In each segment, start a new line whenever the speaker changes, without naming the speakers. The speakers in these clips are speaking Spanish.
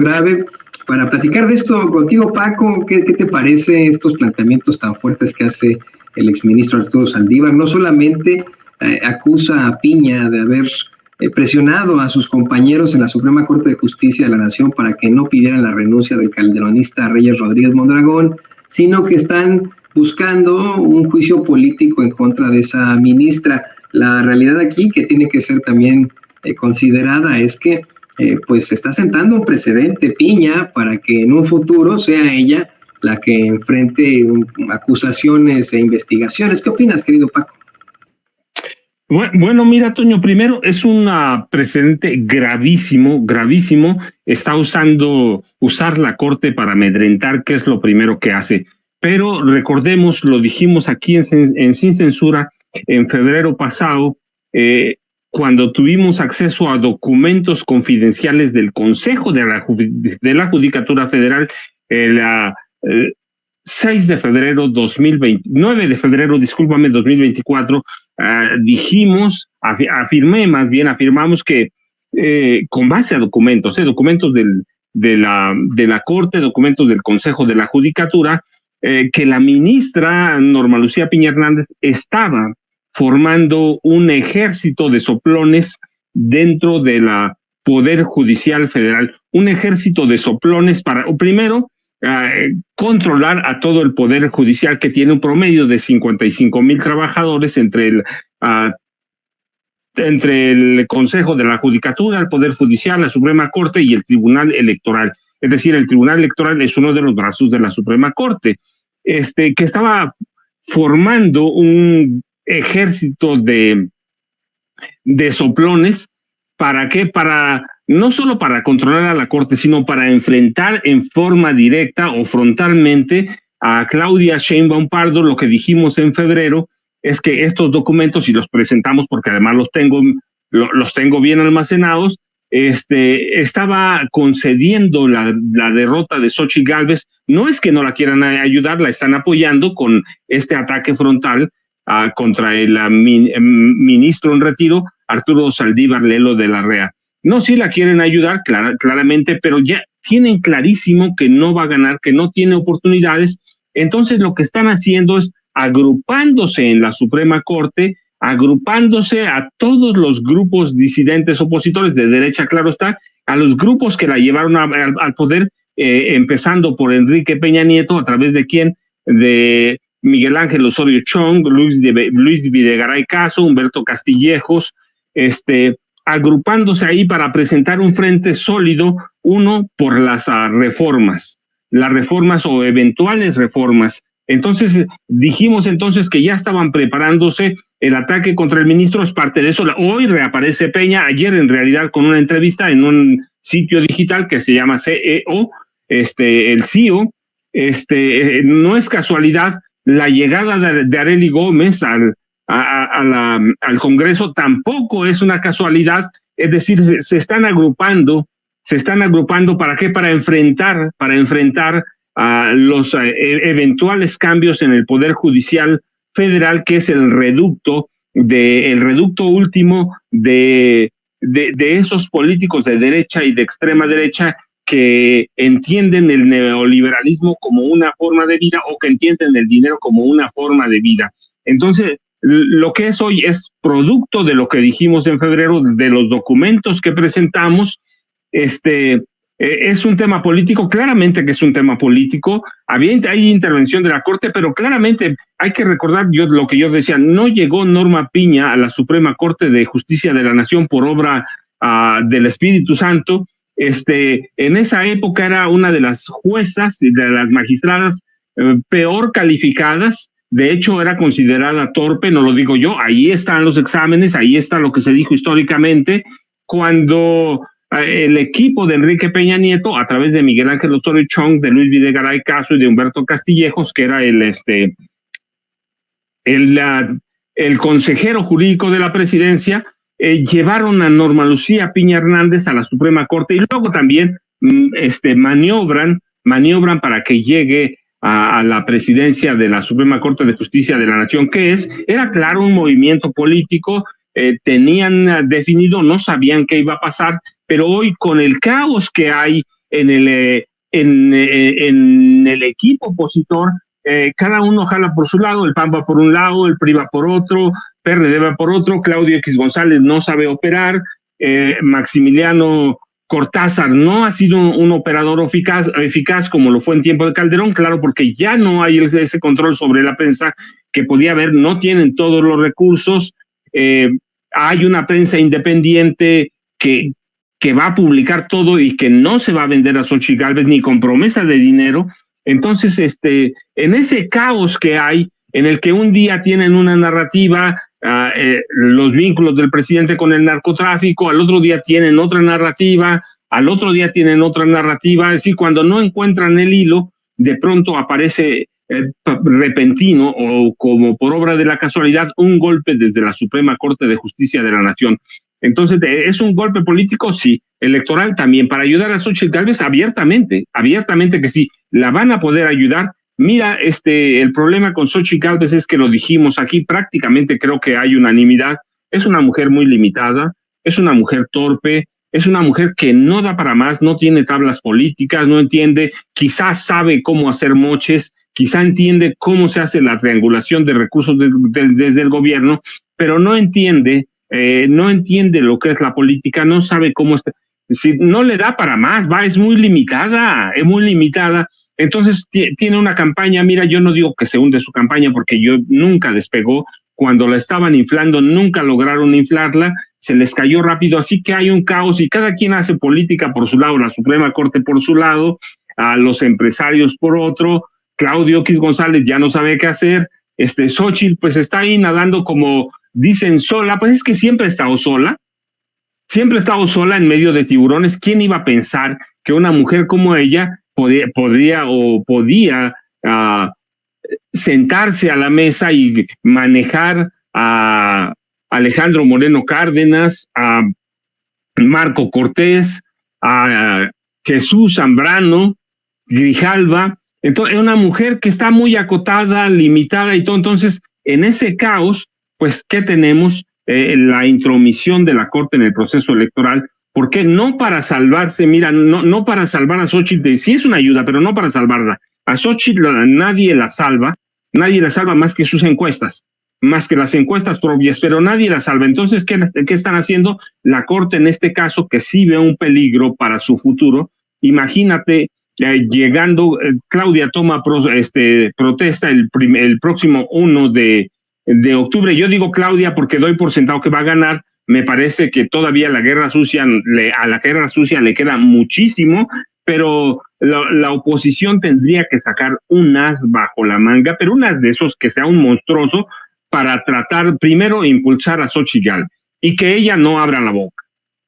grave. Para platicar de esto contigo, Paco, ¿qué te parece estos planteamientos tan fuertes que hace el exministro Arturo Saldívar? No solamente acusa a Piña de haber presionado a sus compañeros en la Suprema Corte de Justicia de la Nación para que no pidieran la renuncia del calderonista Reyes Rodríguez Mondragón, sino que están buscando un juicio político en contra de esa ministra. La realidad aquí, que tiene que ser también considerada, es que pues se está sentando un precedente Piña para que en un futuro sea ella la que enfrente acusaciones e investigaciones. ¿Qué opinas, querido Paco?
Bueno, mira, Toño, primero es un precedente gravísimo. Está usar la Corte para amedrentar, que es lo primero que hace. Pero recordemos, lo dijimos aquí en Sin Censura en febrero pasado, cuando tuvimos acceso a documentos confidenciales del Consejo de la Judicatura Federal, el 6 de febrero 2020, 9 de febrero, 2024, afirmamos que con base a documentos de la Corte, documentos del Consejo de la Judicatura, que la ministra Norma Lucía Piña Hernández estaba formando un ejército de soplones dentro de la Poder Judicial Federal, un ejército de soplones para, primero, controlar a todo el Poder Judicial, que tiene un promedio de 55,000 trabajadores entre el Consejo de la Judicatura, el Poder Judicial, la Suprema Corte y el Tribunal Electoral. Es decir, el Tribunal Electoral es uno de los brazos de la Suprema Corte, que estaba formando un ejército de soplones. ¿Para qué? No solo para controlar a la Corte, sino para enfrentar en forma directa o frontalmente a Claudia Sheinbaum Pardo. Lo que dijimos en febrero es que estos documentos, y los presentamos porque además los tengo bien almacenados, estaba concediendo la derrota de Xochitl Gálvez. No es que no la quieran ayudar, la están apoyando con este ataque frontal contra el ministro en retiro, Arturo Saldívar Lelo de la Rea. No, sí la quieren ayudar, claramente, pero ya tienen clarísimo que no va a ganar, que no tiene oportunidades. Entonces lo que están haciendo es agrupándose en la Suprema Corte, agrupándose a todos los grupos disidentes opositores de derecha, claro está, a los grupos que la llevaron al poder, empezando por Enrique Peña Nieto, a través de quién, de Miguel Ángel Osorio Chong, Luis Videgaray Caso, Humberto Castillejos, agrupándose ahí para presentar un frente sólido, uno por las reformas o eventuales reformas. Entonces dijimos que ya estaban preparándose. El ataque contra el ministro es parte de eso. Hoy reaparece Peña, ayer en realidad con una entrevista en un sitio digital que se llama CEO, el CEO. No es casualidad la llegada de Arely Gómez al Congreso, tampoco es una casualidad. Es decir, se están agrupando. ¿Para qué? Para enfrentar a los eventuales cambios en el Poder Judicial Federal, que es el reducto último de esos políticos de derecha y de extrema derecha que entienden el neoliberalismo como una forma de vida, o que entienden el dinero como una forma de vida. Entonces, lo que es hoy es producto de lo que dijimos en febrero, de los documentos que presentamos. Es un tema político, claramente que es un tema político. Hay intervención de la Corte, pero claramente hay que recordar lo que yo decía, no llegó Norma Piña a la Suprema Corte de Justicia de la Nación por obra del Espíritu Santo. En esa época era una de las juezas y de las magistradas peor calificadas. De hecho, era considerada torpe, no lo digo yo, ahí están los exámenes, ahí está lo que se dijo históricamente, cuando el equipo de Enrique Peña Nieto, a través de Miguel Ángel Osorio Chong, de Luis Videgaray Caso y de Humberto Castillejos, que era el consejero jurídico de la presidencia, llevaron a Norma Lucía Piña Hernández a la Suprema Corte, y luego también maniobran para que llegue a la presidencia de la Suprema Corte de Justicia de la Nación, era claro un movimiento político. Tenían definido, no sabían qué iba a pasar, pero hoy, con el caos que hay en el equipo opositor, cada uno jala por su lado, el PAN va por un lado, el PRI va por otro, PRD va por otro, Claudio X González no sabe operar, Maximiliano Cortázar no ha sido un operador eficaz como lo fue en tiempo de Calderón, claro, porque ya no hay ese control sobre la prensa que podía haber, no tienen todos los recursos, hay una prensa independiente que va a publicar todo y que no se va a vender a Xochitl Gálvez ni con promesa de dinero. Entonces, en ese caos que hay, en el que un día tienen una narrativa, los vínculos del presidente con el narcotráfico, al otro día tienen otra narrativa, al otro día tienen otra narrativa, es decir, cuando no encuentran el hilo, de pronto aparece repentino o como por obra de la casualidad un golpe desde la Suprema Corte de Justicia de la Nación. Entonces, ¿es un golpe político? Sí. Electoral también, para ayudar a Xochitl Gálvez abiertamente que sí, la van a poder ayudar. Mira, el problema con Xochitl Gálvez es que lo dijimos aquí, prácticamente creo que hay unanimidad, es una mujer muy limitada, es una mujer torpe, es una mujer que no da para más, no tiene tablas políticas, no entiende, quizás sabe cómo hacer moches, quizá entiende cómo se hace la triangulación de recursos desde el gobierno, pero no entiende lo que es la política, no sabe cómo está, si no le da para más, es muy limitada, entonces tiene una campaña, mira, yo no digo que se hunde su campaña porque yo nunca despegó, cuando la estaban inflando nunca lograron inflarla, se les cayó rápido, así que hay un caos y cada quien hace política por su lado, la Suprema Corte por su lado, a los empresarios por otro, Claudio X González ya no sabe qué hacer, Xochitl pues está ahí nadando como dicen sola, pues es que siempre ha estado sola en medio de tiburones. ¿Quién iba a pensar que una mujer como ella podía sentarse a la mesa y manejar a Alejandro Moreno Cárdenas, a Marco Cortés, a Jesús Zambrano, Grijalva? Entonces, es una mujer que está muy acotada, limitada y todo. Entonces, en ese caos, pues, ¿qué tenemos? La intromisión de la Corte en el proceso electoral. ¿Por qué? No para salvarse, mira, no para salvar a Xochitl, sí es una ayuda, pero no para salvarla. A Xochitl nadie la salva más que sus encuestas, más que las encuestas propias, pero nadie la salva. Entonces, ¿qué están haciendo? La Corte en este caso, que sí ve un peligro para su futuro. Imagínate, llegando, Claudia toma protesta el próximo 1 de octubre. Yo digo Claudia porque doy por sentado que va a ganar. Me parece que todavía a la guerra sucia le queda muchísimo, pero la oposición tendría que sacar un as bajo la manga, pero un as de esos que sea un monstruoso para tratar primero impulsar a Xochitl Gálvez y que ella no abra la boca,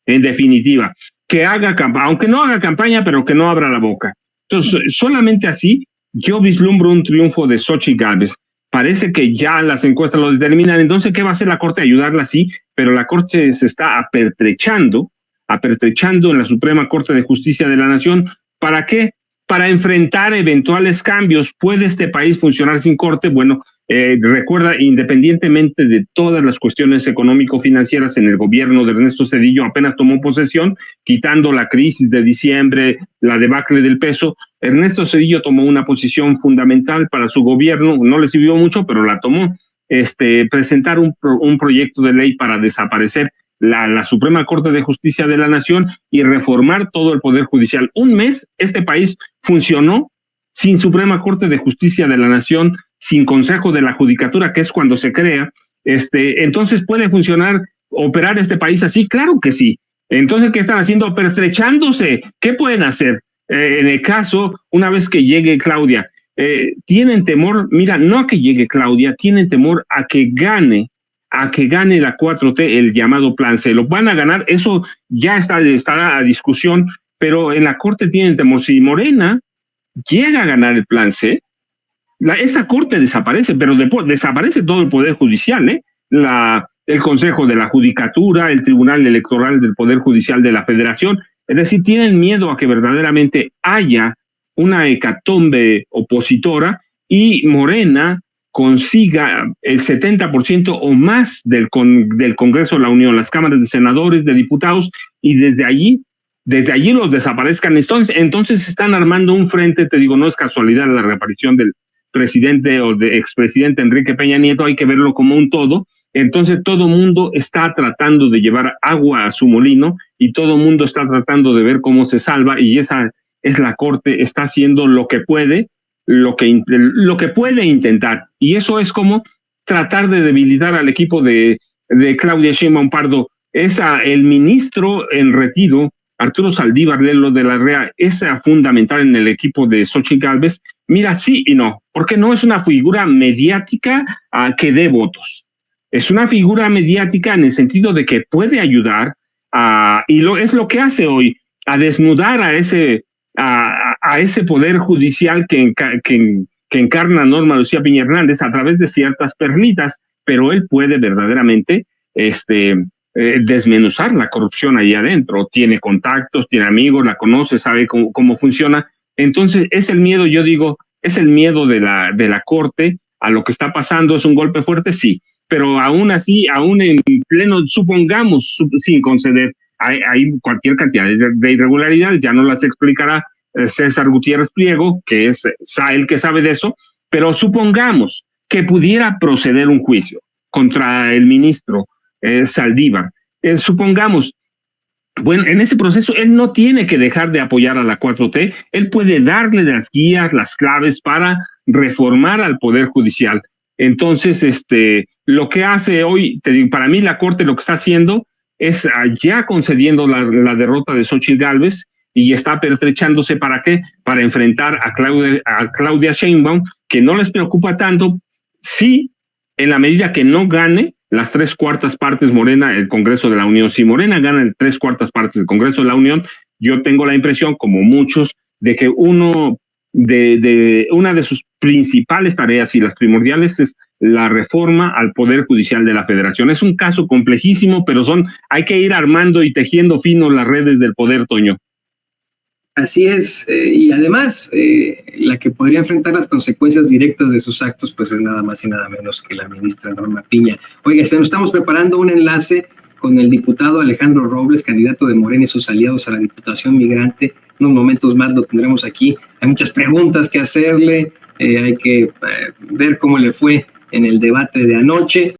en definitiva, que haga campaña, aunque no haga campaña, pero que no abra la boca. Entonces, solamente así yo vislumbro un triunfo de Xochitl Gálvez. Parece que ya las encuestas lo determinan. Entonces, ¿qué va a hacer la Corte? Ayudarla, sí, pero la Corte se está apertrechando en la Suprema Corte de Justicia de la Nación. ¿Para qué? Para enfrentar eventuales cambios. ¿Puede este país funcionar sin Corte? Bueno, recuerda, independientemente de todas las cuestiones económico-financieras, en el gobierno de Ernesto Zedillo apenas tomó posesión, quitando la crisis de diciembre, la debacle del peso. Ernesto Zedillo tomó una posición fundamental para su gobierno, no le sirvió mucho, pero la tomó, presentar un proyecto de ley para desaparecer la Suprema Corte de Justicia de la Nación y reformar todo el Poder Judicial. Un mes, este país funcionó sin Suprema Corte de Justicia de la Nación, sin Consejo de la Judicatura, que es cuando se crea. Entonces, ¿puede operar este país así? Claro que sí. Entonces, ¿qué están haciendo? Pertrechándose. ¿Qué pueden hacer? En el caso, una vez que llegue Claudia, tienen temor, mira, no a que llegue Claudia, tienen temor a que gane la 4T, el llamado Plan C. Lo van a ganar, eso ya estará a discusión, pero en la Corte tienen temor. Si Morena llega a ganar el Plan C, esa Corte desaparece, pero después desaparece todo el Poder Judicial, el Consejo de la Judicatura, el Tribunal Electoral del Poder Judicial de la Federación. Es decir, tienen miedo a que verdaderamente haya una hecatombe opositora y Morena consiga el 70% o más del Congreso de la Unión, las cámaras de senadores, de diputados, y desde allí desde allí los desaparezcan. Entonces están armando un frente, te digo, no es casualidad la reaparición del presidente o de expresidente Enrique Peña Nieto, hay que verlo como un todo. Entonces todo mundo está tratando de llevar agua a su molino y todo mundo está tratando de ver cómo se salva, y esa es la Corte, está haciendo lo que puede, lo que puede intentar, y eso es como tratar de debilitar al equipo de Claudia Sheinbaum Pardo. El ministro en retiro, Arturo Saldívar Lelo de la REA, es fundamental en el equipo de Xochitl Gálvez. Mira, sí y no, porque no es una figura mediática que dé votos. Es una figura mediática en el sentido de que puede ayudar es lo que hace hoy, a desnudar a ese poder judicial que encarna Norma Lucía Piña Hernández a través de ciertas perlitas, pero él puede verdaderamente desmenuzar la corrupción ahí adentro. Tiene contactos, tiene amigos, la conoce, sabe cómo funciona. Entonces es el miedo, yo digo, es el miedo de la Corte a lo que está pasando. ¿Es un golpe fuerte? Sí, pero aún así, aún en pleno, supongamos, sin conceder, hay cualquier cantidad de irregularidades, ya no las explicará César Gutiérrez Pliego, que es el que sabe de eso, pero supongamos que pudiera proceder un juicio contra el ministro Saldívar. Supongamos, bueno, en ese proceso él no tiene que dejar de apoyar a la 4T, él puede darle las guías, las claves para reformar al Poder Judicial. Entonces, lo que hace hoy, para mí la Corte lo que está haciendo es ya concediendo la derrota de Xochitl Gálvez, y está pertrechándose ¿para qué? Para enfrentar a Claudia Sheinbaum, que no les preocupa tanto, sí, en la medida que no gane las 3/4 partes Morena el Congreso de la Unión. Si Morena gana el 3/4 partes del Congreso de la Unión, yo tengo la impresión, como muchos, de que una de sus principales tareas y las primordiales es la reforma al Poder Judicial de la Federación. Es un caso complejísimo, pero hay que ir armando y tejiendo fino las redes del poder, Toño.
Así es, y además la que podría enfrentar las consecuencias directas de sus actos, pues es nada más y nada menos que la ministra Norma Piña. Oiga, nos estamos preparando un enlace con el diputado Alejandro Robles, candidato de Morena y sus aliados a la Diputación Migrante. En unos momentos más lo tendremos aquí. Hay muchas preguntas que hacerle, hay que ver cómo le fue en el debate de anoche.